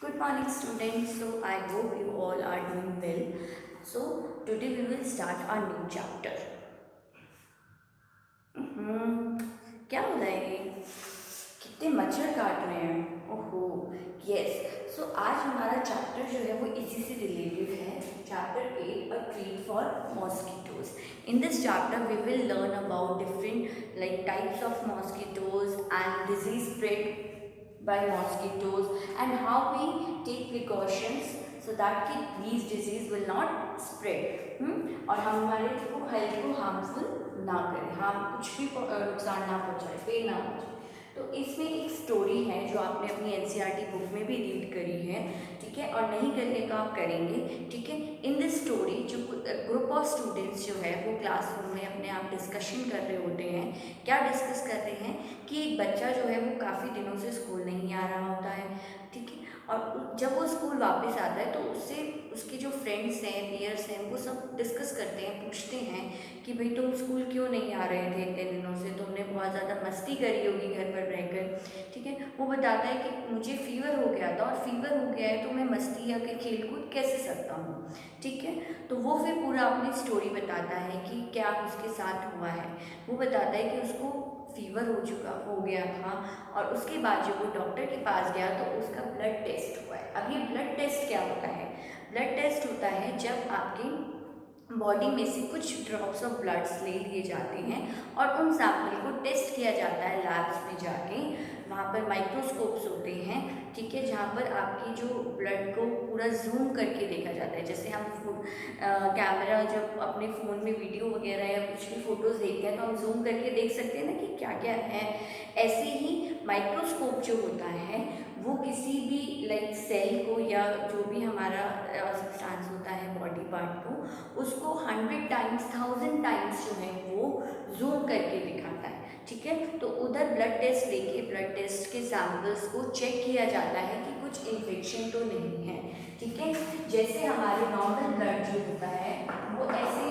Good morning, students. So, I hope you all are doing well. So, today we will start our new chapter. क्या हो रहा है ये? कितने मच्छर काट रहे हैं? ओहो, यस. सो आज हमारा चैप्टर जो है वो इसी से रिलेटेड है. Chapter 8, a treat for mosquitoes. In this chapter, we will learn about different types of mosquitoes and disease spread by mosquitoes and how we take precautions so that कि these disease will not spread. और हमारे को health को harmful ना करें, हम कुछ भी नुकसान ना पहुँचाए, पेन ना पहुँचाए. तो इसमें एक स्टोरी है जो आपने अपनी एनसीईआरटी बुक में भी रीड करी है, ठीक है, और नहीं करने का आप करेंगे, ठीक है. इन दिस स्टोरी जो ग्रुप ऑफ स्टूडेंट्स जो है वो क्लासरूम में अपने आप डिस्कशन कर रहे होते हैं. क्या डिस्कस कर रहे हैं कि एक बच्चा जो है वो काफ़ी दिनों से स्कूल नहीं आ रहा होता है, ठीक है, और जब वो स्कूल वापस आता है तो उससे उसके जो फ्रेंड्स हैं, पीयर्स हैं, वो सब डिस्कस करते हैं, पूछते हैं कि भाई तुम स्कूल क्यों नहीं आ रहे थे इतने दिनों से, तुमने बहुत ज़्यादा मस्ती करी होगी घर पर रहकर, ठीक है. वो बताता है कि मुझे फीवर हो गया था और फीवर हो गया है तो मैं मस्ती या के खेल कूद कैसे सकता हूँ, ठीक है. तो वो फिर पूरा अपनी स्टोरी बताता है कि क्या उसके साथ हुआ है. वो बताता है कि उसको फीवर हो गया था और उसके बाद जब वो डॉक्टर के पास गया तो उसका ब्लड टेस्ट हुआ है. अब ये ब्लड टेस्ट क्या होता है? ब्लड टेस्ट होता है जब आपके बॉडी में से कुछ ड्रॉप्स ऑफ ब्लड्स ले लिए जाते हैं और उन सैंपल को टेस्ट किया जाता है लैब्स में जाके. वहाँ पर माइक्रोस्कोप्स होते हैं, ठीक है, जहाँ पर आपकी जो ब्लड को पूरा जूम करके देखा जाता है. जैसे हम कैमरा जब अपने फ़ोन में वीडियो वगैरह या कुछ भी फ़ोटोज़ देखते हैं तो हम जूम करके देख सकते हैं ना कि क्या क्या है. ऐसे ही माइक्रोस्कोप जो होता है वो किसी भी सेल को या जो भी हमारा सब्सटेंस होता है बॉडी पार्ट को, उसको 100 टाइम्स 1000 टाइम्स जो है वो जूम करके दिखाता है, ठीक है. तो उधर ब्लड टेस्ट लेके ब्लड टेस्ट के सैंपल्स को चेक किया जाता है कि कुछ इन्फेक्शन तो नहीं है, ठीक है. जैसे हमारे नॉर्मल ब्लड जो होता है वो ऐसे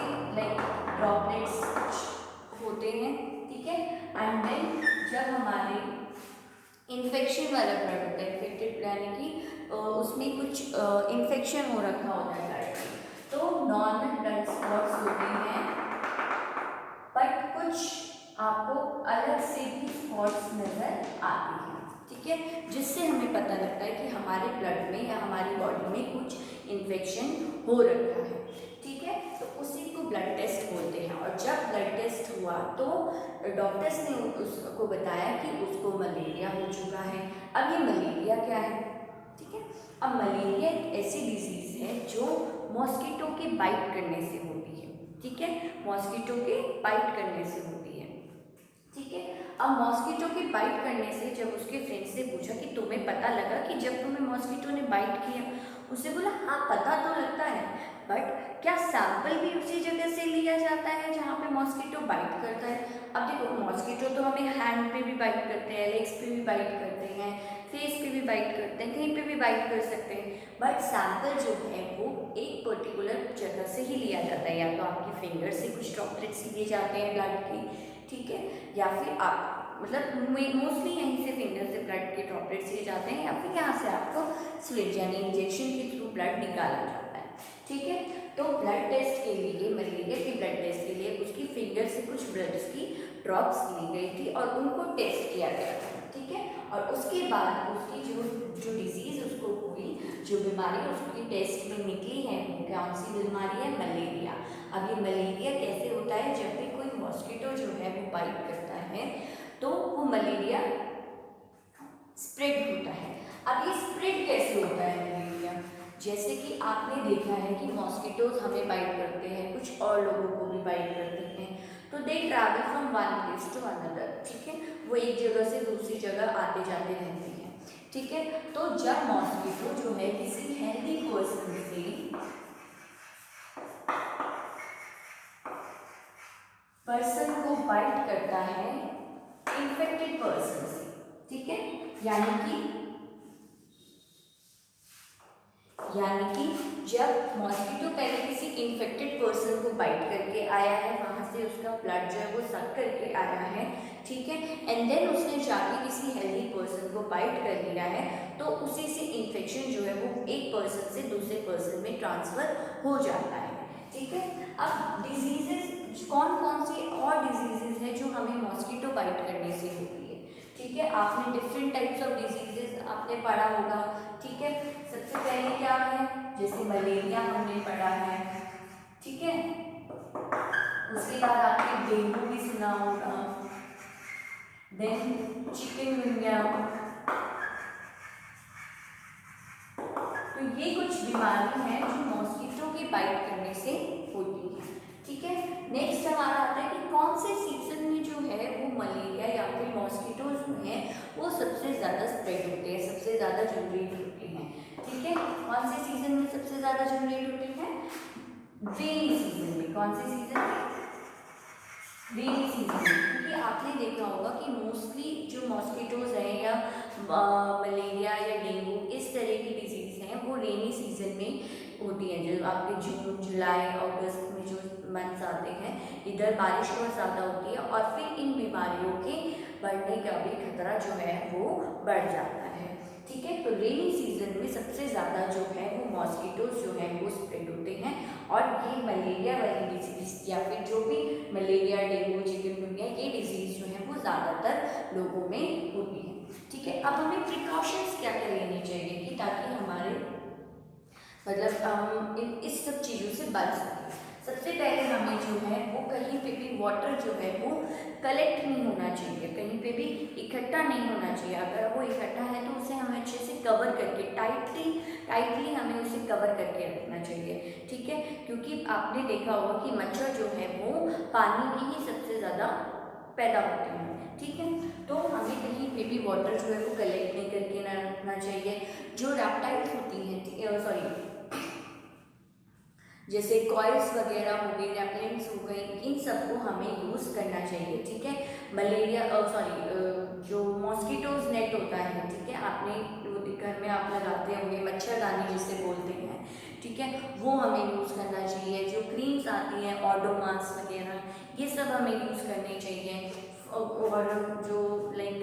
ड्रॉपलेट्स होते हैं, ठीक है. एंड देन जब हमारे इन्फेक्शन वाला ब्लड होता है, इन्फेक्टेड यानी कि उसमें कुछ इन्फेक्शन हो रखा होता है ब्लड में, तो नॉर्मल ब्लड स्पॉट्स होते हैं, बट कुछ आपको अलग से भी स्पॉट्स नजर आती हैं, ठीक है, जिससे हमें पता लगता है कि हमारे ब्लड में या हमारी बॉडी में कुछ इन्फेक्शन हो रखा है, ठीक है. तो उसी को ब्लड टेस्ट बोलते हैं. और जब ब्लड टेस्ट हुआ तो डॉक्टर्स ने उसको बताया कि उसको मलेरिया हो चुका है. अब ये मलेरिया क्या है, ठीक है. अब मलेरिया एक ऐसी डिजीज है जो मॉस्किटो के बाइट करने से होती है, ठीक है, मॉस्किटो के बाइट करने से होती है, ठीक है. अब मॉस्किटो के बाइट करने से जब उसके फ्रेंड से पूछा कि तुम्हें पता लगा कि जब तुम्हें मॉस्किटो ने बाइट किया, उसने बोला हाँ पता तो लगता है, बट क्या सैंपल भी उसी जगह से लिया जाता है जहाँ पे मॉस्किटो बाइट करता है? अब देखो मॉस्किटो तो हमें हैंड पे भी बाइट करते हैं, लेग्स पे भी बाइट करते हैं, फेस पे भी बाइट करते हैं, कहीं पे भी बाइट कर सकते हैं, बट सैंपल जो है वो एक पर्टिकुलर जगह से ही लिया जाता है. या तो आपकी फिंगर से कुछ ड्रॉपलेट्स लिए जाते हैं ब्लड के, ठीक है, या फिर आप मतलब मोस्टली यहीं से फिंगर से ब्लड के ड्रॉपलेट्स लिए जाते हैं, या फिर यहाँ से आपको स्लिट यानी इंजेक्शन के थ्रू ब्लड निकाला जाता है, ठीक है. तो ब्लड टेस्ट के लिए, मलेरिया के ब्लड टेस्ट के लिए उसकी फिंगर से कुछ ब्लड्स की ड्रॉप्स ली गई थी और उनको टेस्ट किया गया था, ठीक है. और उसके बाद उसकी जो जो डिजीज़ उसको हुई, जो बीमारी उसकी टेस्ट में निकली है, वो कौन सी बीमारी है? मलेरिया. अब ये मलेरिया कैसे होता है? जब भी कोई मॉस्किटो जो है वो बाइट करता है तो वो मलेरिया स्प्रेड होता है. अब ये स्प्रेड कैसे होता है मलेरिया? जैसे कि आपने देखा है कि मॉस्किटोज हमें बाइट करते हैं, कुछ और लोगों को भी बाइट करते हैं, तो they travel from one place to another, ठीक है, वो एक जगह से दूसरी जगह आते जाते रहते हैं, ठीक है. तो जब मॉस्किटो जो है किसी हेल्दी पर्सन को बाइट करता है इन्फेक्टेड पर्सन से, ठीक है, यानी कि जब मॉस्किटो पहले किसी इन्फेक्टेड पर्सन को बाइट करके आया है, वहाँ से उसका ब्लड जो है वो सक करके आया है, ठीक है, एंड देन उसने जाके किसी हेल्दी पर्सन को बाइट कर लिया है, तो उसी से इन्फेक्शन जो है वो एक पर्सन से दूसरे पर्सन में ट्रांसफ़र हो जाता है। ठीक है, अब डिजीजेज कौन कौन सी और डिजीजेज है जो हमें मॉस्किटो बाइट करने से होती है। ठीक है, आपने डिफरेंट टाइप्स ऑफ डिजीजेज आपने पढ़ा होगा। ठीक है, सबसे पहले क्या है, जैसे मलेरिया हमने पढ़ा है। ठीक है, उसके बाद आपने डेंगू भी सुना होगा, देन चिकनगुनिया। तो ये कुछ बीमारी हैं जो मॉस्किटो की बाइट करने से होती है। ठीक है, नेक्स्ट हमारा आता है कि कौन से सीजन में जो है वो मलेरिया या फिर मॉस्किटो जो है वो सबसे ज़्यादा स्प्रेड होते हैं, सबसे ज़्यादा जनरेट होते हैं। ठीक है, कौन से सीजन में सबसे ज़्यादा जनरेट होते हैं, रेनी सीजन में। कौन से सीजन में, रेनी सीजन में, क्योंकि आपने देखा होगा कि मोस्टली जो मॉस्किटोज हैं या मलेरिया या डेंगू इस तरह की डिजीज हैं वो रेनी सीजन में होती हैं। जो आपके जून जुलाई अगस्त में जो मंथ्स आते हैं, इधर बारिश बहुत ज़्यादा होती है और फिर इन बीमारियों के बढ़ने का भी खतरा जो है वो बढ़ जाता है। ठीक है, तो रेनी सीजन में सबसे ज़्यादा जो है वो मॉस्किटोज जो है वो स्प्रेड होते हैं और ये मलेरिया वाली डिजीज या फिर जो भी मलेरिया डेंगू चिकनगुनिया ये डिजीज जो है वो ज़्यादातर लोगों में होती है। ठीक है, अब हमें प्रिकॉशंस क्या क्या लेनी चाहिए कि ताकि हमारे मतलब हम इस सब चीज़ों से बच सकें। सबसे पहले हमें जो है वो कहीं पे भी वाटर जो है वो कलेक्ट नहीं होना चाहिए, कहीं पे भी इकट्ठा नहीं होना चाहिए। अगर वो इकट्ठा है तो उसे हमें अच्छे से कवर करके टाइटली हमें उसे कवर करके रखना चाहिए। ठीक है, क्योंकि आपने देखा होगा कि मच्छर जो है वो पानी में ही सबसे ज़्यादा पैदा होते हैं। ठीक है, तो हमें कहीं पे भी वाटर जो है वो कलेक्ट नहीं करके ना रखना चाहिए। जो रैप्टाइल्स होती हैं, सॉरी जैसे कॉइल्स वगैरह हो गई, रैपलेंट्स हो गई, इन सबको हमें यूज़ करना चाहिए। ठीक है, मलेरिया जो मॉस्किटोज नेट होता है, ठीक है, आपने घर में आप लगाते होंगे, मच्छरदानी जिसे बोलते हैं, ठीक है, वो हमें यूज़ करना चाहिए। जो क्रीम्स आती हैं ओडोमॉस वगैरह ये सब हमें यूज़ करने चाहिए। और जो लाइक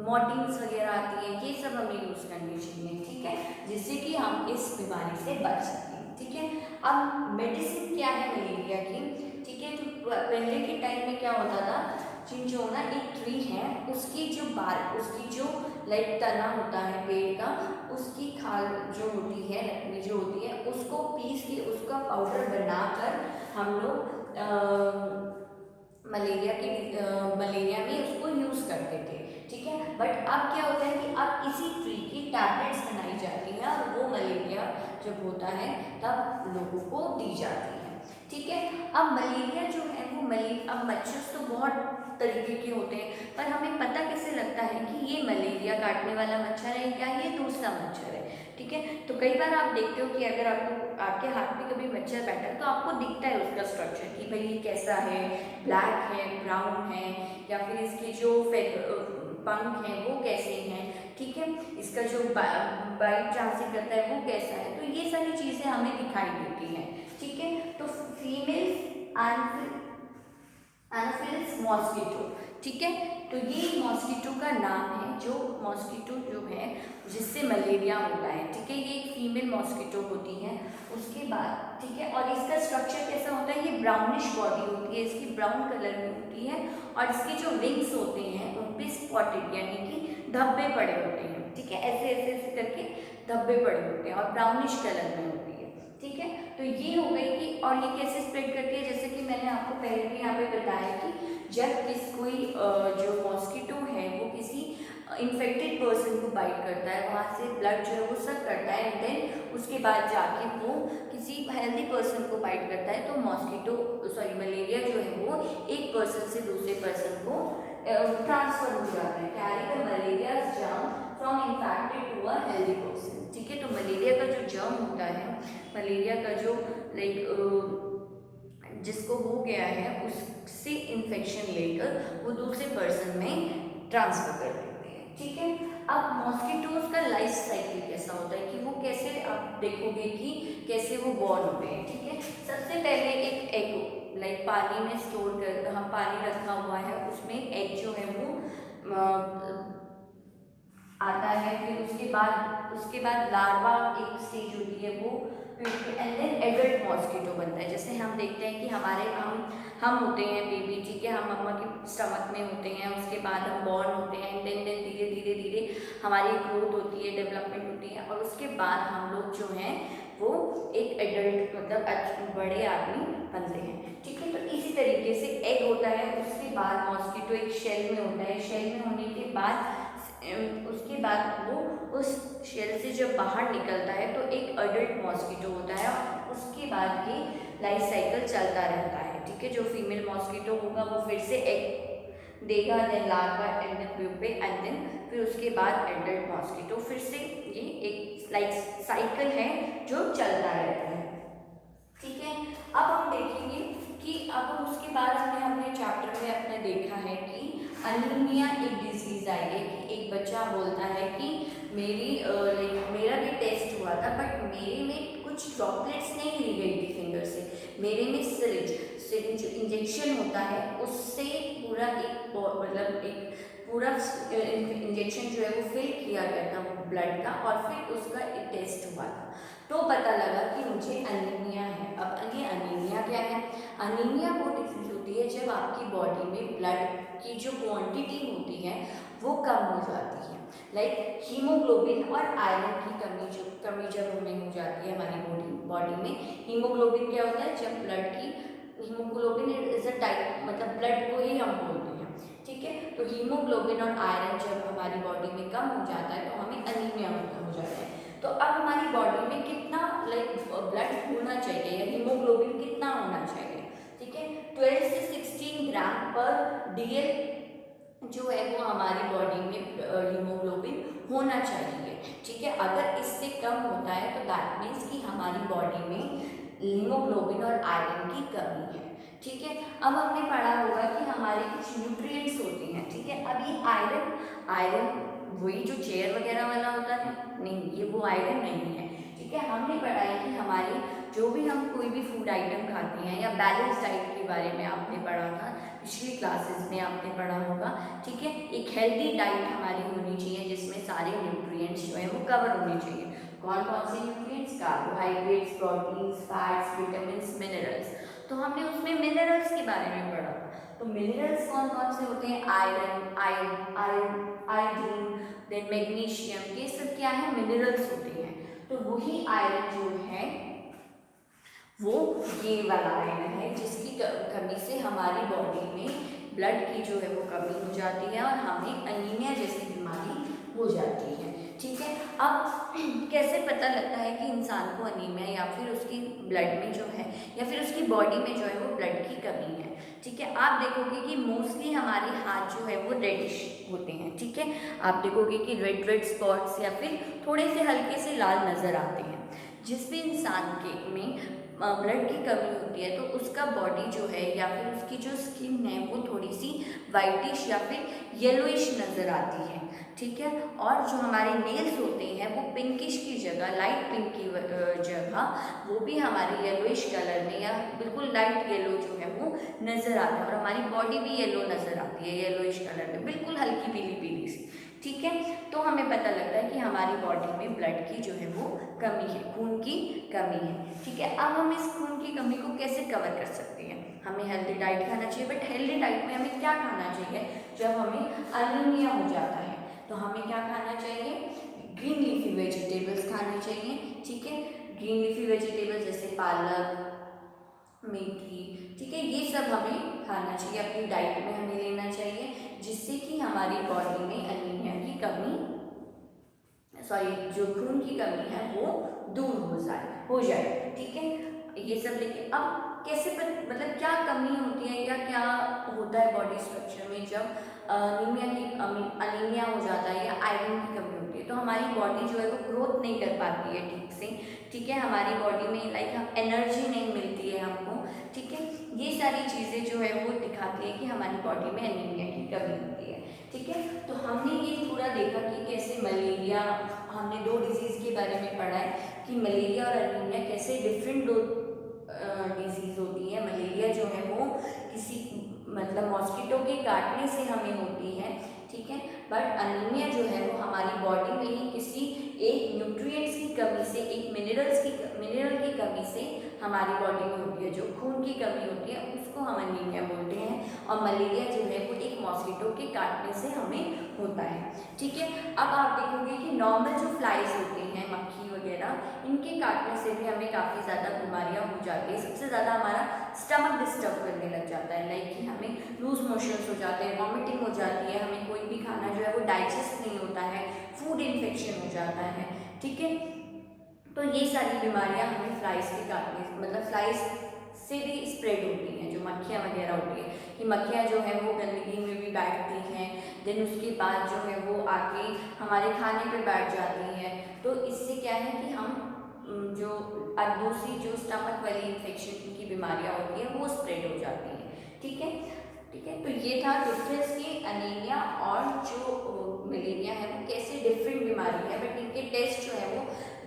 मॉर्टिन्स वगैरह आती हैं ये सब हमें यूज़ करनी चाहिए। ठीक है, जिससे कि हम इस बीमारी से बच सकें। ठीक है, अब मेडिसिन क्या है मलेरिया की। ठीक है, तो पहले के टाइम में क्या होता था, चिंचोना एक ट्री है, उसकी जो लाइक तना होता है पेड़ का, उसकी खाल जो होती है, लकड़ी जो होती है, उसको पीस के उसका पाउडर बनाकर हम लोग मलेरिया में उसको यूज़ करते थे। ठीक है, बट अब क्या होता है कि अब इसी ट्री की टैबलेट्स बनाई जाती हैं और वो मलेरिया जब होता है तब लोगों को दी जाती है। ठीक है, अब मलेरिया जो है वो अब मच्छर तो बहुत तरीके के होते हैं, पर हमें पता कैसे लगता है कि ये मलेरिया काटने वाला मच्छर है या ये दूसरा मच्छर है। ठीक है, तो कई बार आप देखते हो कि अगर आपके हाथ में कभी मच्छर बैठा है तो आपको दिखता है उसका स्ट्रक्चर कि भाई ये कैसा है, ब्लैक है, ब्राउन है, या फिर इसके जो पंख हैं वो कैसे हैं। ठीक है, इसका जो बाइट जहाँ से करता है वो कैसा है, तो ये सारी चीज़ें हमें दिखाई देती हैं। ठीक है, तो फीमेल एनोफिलिस मॉस्किटो। ठीक है, तो ये मॉस्किटो का नाम है, जो मॉस्किटो जो है जिससे मलेरिया होता है। ठीक है, ये एक फीमेल मॉस्किटो होती है। उसके बाद ठीक है, और इसका स्ट्रक्चर कैसा होता है, ये ब्राउनिश बॉडी होती है, इसकी ब्राउन कलर में होती है और इसके जो विंग्स होते हैं उन पे स्पॉटेड यानी कि धब्बे पड़े होते हैं। ठीक है, ऐसे ऐसे ऐसे करके धब्बे पड़े होते हैं और ब्राउनिश कलर में होती है। ठीक है, तो ये हो गई कि और ये कैसे स्प्रेड करती है, जैसे कि मैंने आपको पहले भी यहाँ पे बताया कि जब कोई जो मॉस्किटो है वो किसी इन्फेक्टेड पर्सन को बाइट करता है, वहाँ से ब्लड जो है वो सब करता है, एंड देन उसके बाद जाके वो किसी हेल्दी पर्सन को बाइट करता है, तो मलेरिया जो है वो एक पर्सन से दूसरे पर्सन को ट्रांसफर हो जाता है, carry the malaria germ from infected to a healthy person. ठीक है, तो मलेरिया का जो जर्म होता है, मलेरिया का जो लाइक जिसको हो गया है उससे इन्फेक्शन लेकर वो दूसरे पर्सन में ट्रांसफर कर देते हैं। ठीक है, अब मॉस्किटोज का लाइफ साइकिल कैसा होता है कि वो कैसे आप देखोगे कि कैसे वो बॉर्न होते हैं। ठीक है, सबसे पहले एक एग लाइक पानी में स्टोर कर, हम पानी रखा हुआ है उसमें एग जो है वो आता है, फिर उसके बाद लार्वा एक स्टेज होती है वो, एंड देन एडल्ट मॉस्किटो बनता है। जैसे हम देखते हैं कि हम होते हैं बेबी, ठीक है, हम मम्मा के स्टमक में होते हैं, उसके बाद हम बॉर्न होते हैं, एंड देन धीरे धीरे धीरे हमारी ग्रोथ होती है, डेवलपमेंट होती है, और उसके बाद हम लोग जो हैं वो एक एडल्ट मतलब बड़े आदमी बनते हैं, ठीक है। तो इसी तरीके से एग होता है, उसके बाद मॉस्किटो एक शेल में होता है, शेल में होने के बाद उसके बाद वो उस शेल से जब बाहर निकलता है तो एक अडल्ट मॉस्किटो होता है, और उसके बाद ये लाइफ साइकिल चलता रहता है, ठीक है। जो फीमेल मॉस्किटो होगा वो फिर से एग देगा, then larva and then pupae, and then फिर उसके बाद एडल्ट मॉस्किटो, फिर से ये एक लाइफ साइकिल है जो चलता रहता है, ठीक है। अब हम देखेंगे कि अब उसके बाद हमने अपने चैप्टर में अपने देखा है कि अनीमिया एक डिजीज आई है, कि एक बच्चा बोलता है कि मेरा भी टेस्ट हुआ था बट मेरे में कुछ ड्रॉपलेट्स नहीं ली गई थी फिंगर से, मेरे में सिरिंज इंजेक्शन होता है उससे पूरा एक मतलब एक पूरा इंजेक्शन जो है वो फिल किया गया था ब्लड का, और फिर उसका एक टेस्ट हुआ था तो पता लगा कि मुझे अनीमिया है। अब ये अनीमिया क्या है? अनीमिया वो डिजीज होती है जब आपकी बॉडी में ब्लड की जो क्वांटिटी होती है वो कम हो जाती है, लाइक हीमोग्लोबिन और आयरन की कमी जब हमें हो जाती है हमारी बॉडी में। हीमोग्लोबिन क्या होता है? जब ब्लड की हीमोग्लोबिन इज अ टाइप, मतलब ब्लड को ही हम बोलते हैं, ठीक है। तो हीमोग्लोबिन और आयरन जब हमारी बॉडी में कम हो जाता है तो हमें अनीमिया हो जाता है। तो अब हमारी बॉडी में कितना ब्लड होना चाहिए या हीमोग्लोबिन कितना होना चाहिए, ठीक है। 12 से 16 ग्राम पर डीएल जो है वो हमारी बॉडी में हीमोग्लोबिन होना चाहिए, ठीक है। अगर इससे कम होता है तो दैट मीन्स कि हमारी बॉडी में हीमोग्लोबिन और आयरन की कमी है, ठीक है। अब हमने पढ़ा होगा कि हमारे कुछ न्यूट्रिएंट्स होते हैं, ठीक है। अब ये आयरन वही जो चेयर वगैरह वाला होता है, नहीं, ये वो आयरन नहीं है, ठीक है। हमने पढ़ा है कि हमारे जो भी हम कोई भी फूड आइटम खाते हैं, या बैलेंस डाइट के बारे में आपने पढ़ा था पिछली क्लासेस में, आपने पढ़ा होगा, ठीक है। एक हेल्दी डाइट हमारी होनी चाहिए जिसमें सारे न्यूट्रिएंट्स जो है वो कवर होने चाहिए। कौन कौन से nutrients? Carbohydrates, proteins, fats, vitamins, minerals. तो हमने उसमें मिनरल्स के बारे में पढ़ा था। तो मिनरल्स कौन कौन से होते हैं? आयोडीन, देन मैग्नीशियम, ये सब क्या है? मिनरल्स होते हैं। तो वही आयरन जो है वो ये वाला आयरन है जिसकी कमी से हमारी बॉडी में ब्लड की जो है वो कमी हो जाती है और हमें अनीमिया जैसी बीमारी हो जाती है, ठीक है। अब कैसे पता लगता है कि इंसान को अनीमिया या फिर उसकी ब्लड में जो है या फिर उसकी बॉडी में जो है वो ब्लड की कमी है, ठीक है। आप देखोगे कि मोस्टली हमारे हाथ जो है वो रेडिश होते हैं, ठीक है। आप देखोगे कि रेड स्पॉट्स या फिर थोड़े से हल्के से लाल नज़र आते हैं। जिस भी इंसान के में ब्लड की कमी होती है तो उसका बॉडी जो है या फिर उसकी जो स्किन है वो थोड़ी सी वाइटिश या फिर येलोइश नज़र आती है, ठीक है। और जो हमारे नेल्स होते हैं वो पिंकिश की जगह, लाइट पिंक की जगह वो भी हमारे येलोइश कलर में या बिल्कुल लाइट येलो जो है वो नज़र आता है, और हमारी बॉडी भी येलो नज़र आती है, येलोइश कलर में, बिल्कुल हल्की पीली पीली सी, ठीक है। तो हमें पता लगता है कि हमारी बॉडी में ब्लड की जो है वो कमी है, खून की कमी है, ठीक है। अब हम इस खून की कमी को कैसे कवर कर सकते हैं? हमें हेल्दी डाइट खाना चाहिए, बट हेल्दी डाइट में हमें क्या खाना चाहिए जब हमें अनीमिया हो जाता है? तो हमें क्या खाना चाहिए? ग्रीन लीफी वेजिटेबल्स खाने चाहिए, ठीक है। ग्रीन लीफी वेजिटेबल्स जैसे पालक, मेथी, ठीक है, ये सब हमें खाना चाहिए, अपनी डाइट में हमें लेना चाहिए, जिससे कि हमारी बॉडी में अनीमिया की कमी, जो खून की कमी है वो दूर हो जाए, ठीक है। ये सब लेके अब कैसे मतलब क्या कमी होती है या क्या होता है बॉडी स्ट्रक्चर में जब अनीमिया हो जाता है या आयरन की कमी होती है? तो हमारी बॉडी जो है वो ग्रोथ नहीं कर पाती है ठीक से, ठीक है। हमारी बॉडी में हम एनर्जी नहीं मिलती है हमको, ठीक है। ये सारी चीज़ें जो है वो दिखाती है कि हमारी बॉडी में एनीमिया की कमी होती है, ठीक है। तो हमने ये पूरा देखा कि कैसे मलेरिया, हमने 2 डिजीज़ के बारे में पढ़ा है कि मलेरिया और एनीमिया कैसे डिफरेंट डिजीज़ होती है। मलेरिया जो है वो किसी मतलब मॉस्किटो के काटने से हमें होती है, ठीक है। बट अनीमिया जो है वो हमारी बॉडी में ही किसी एक न्यूट्रिएंट्स की कमी से, एक मिनरल की कमी से हमारी बॉडी में होती है। जो खून की कमी होती है उसको हम अनीमिया बोलते हैं। और मलेरिया जो है वो एक मॉस्किटो के काटने से हमें होता है, ठीक है। अब आप देखोगे कि नॉर्मल जो फ्लाइज होते हैं, मक्खी वगैरह, इनके काटने से भी हमें काफ़ी ज़्यादा बीमारियां हो जाती है। सबसे ज़्यादा हमारा स्टमक डिस्टर्ब करने लग जाता है, लाइक कि हमें लूज मोशंस हो जाते हैं, वॉमिटिंग हो जाती है, हमें कोई भी खाना जो है वो डाइजेस्ट नहीं होता है, फूड इन्फेक्शन हो जाता है, ठीक है। तो ये सारी बीमारियां हमें फ्लाइज के काटने मतलब फ्लाइज से भी स्प्रेड होती हैं, जो मक्खियाँ वगैरह होती हैं। कि मक्खियाँ जो है वो गंदगी में भी बैठती हैं, देन उसके बाद जो है वो आके हमारे खाने पे बैठ जाती हैं। तो इससे क्या है कि हम जो दूसरी जो स्टमक वाली इन्फेक्शन की बीमारियाँ होती हैं वो स्प्रेड हो जाती हैं, ठीक है। ठीक है, तो ये था डिफरेंस कि अनीमिया और जो मलेरिया है वो कैसे डिफरेंट बीमारी है। बट इनके टेस्ट जो है वो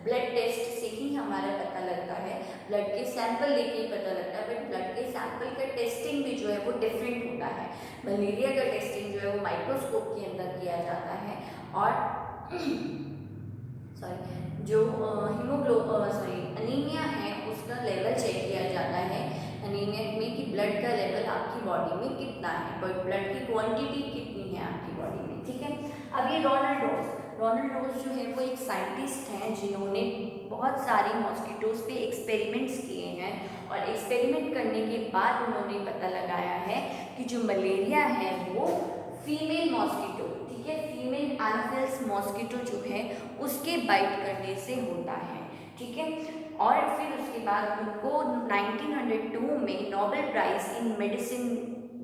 ब्लड टेस्ट से ही हमारा पता लगता है, ब्लड के सैंपल लेके ही पता लगता है। बट ब्लड के सैंपल का टेस्टिंग भी जो है वो डिफरेंट होता है। मलेरिया का टेस्टिंग जो है वो माइक्रोस्कोप के अंदर किया जाता है, और सॉरी जो अनीमिया है उसका लेवल चेक किया जाता है अनीमिया में कि ब्लड का लेवल आपकी बॉडी में कितना है, ब्लड की क्वांटिटी कितनी है आपकी बॉडी में, ठीक है। अब ये रोनाल्ड रोज जो है वो एक साइंटिस्ट हैं जिन्होंने बहुत सारे मॉस्किटोज पे एक्सपेरिमेंट्स किए हैं, और एक्सपेरिमेंट करने के बाद उन्होंने पता लगाया है कि जो मलेरिया है वो फीमेल मॉस्किटो, ठीक है, फीमेल एनोफिल्स मॉस्किटो जो है उसके बाइट करने से होता है, ठीक है। और फिर उसके बाद उनको 1902 में नोबेल प्राइज इन मेडिसिन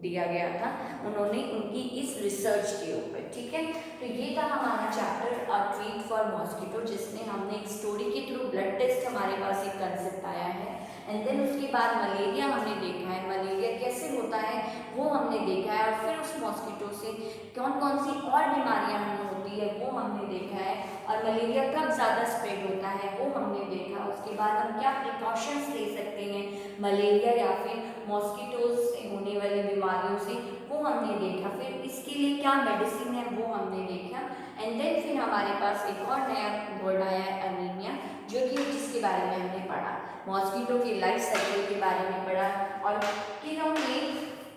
दिया गया था, उन्होंने उनकी इस रिसर्च के ऊपर, ठीक है। तो ये था हमारा chapter a treat for mosquito, जिसमें हमने एक स्टोरी के थ्रू ब्लड टेस्ट हमारे पास एक कंसेप्ट आया है, एंड देन उसके बाद मलेरिया हमने देखा है, मलेरिया कैसे होता है वो हमने देखा है, और फिर उस मॉस्किटो से कौन कौन सी और बीमारियां हमें होती है वो हमने देखा है, और मलेरिया कब ज़्यादा स्प्रेड होता है वो हमने देखा। उसके बाद हम क्या प्रिकॉशंस ले सकते हैं मलेरिया या फिर मॉस्किटोज से होने वाली बीमारियों से वो हमने देखा। फिर इसके लिए क्या मेडिसिन है वो हमने देखा, एंड देन फिर हमारे पास एक और नया वर्ड आया है अनीमिया, जो कि जिसके बारे में हमने पढ़ा, मॉस्किटो के लाइफ साइकिल के बारे में पढ़ा, और फिर हमने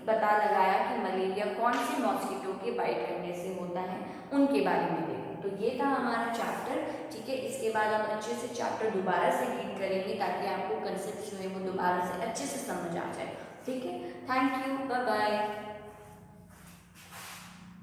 पता लगाया कि मलेरिया कौन से मॉस्किटो के बाइट करने से होता है उनके बारे में देखा। तो ये था हमारा चैप्टर, ठीक है। इसके बाद हम अच्छे से चैप्टर दोबारा से रीड करेंगे ताकि आपको कंसेप्ट जो है वो दोबारा से अच्छे से समझ आ जाए, ठीक है। Thank you, bye bye.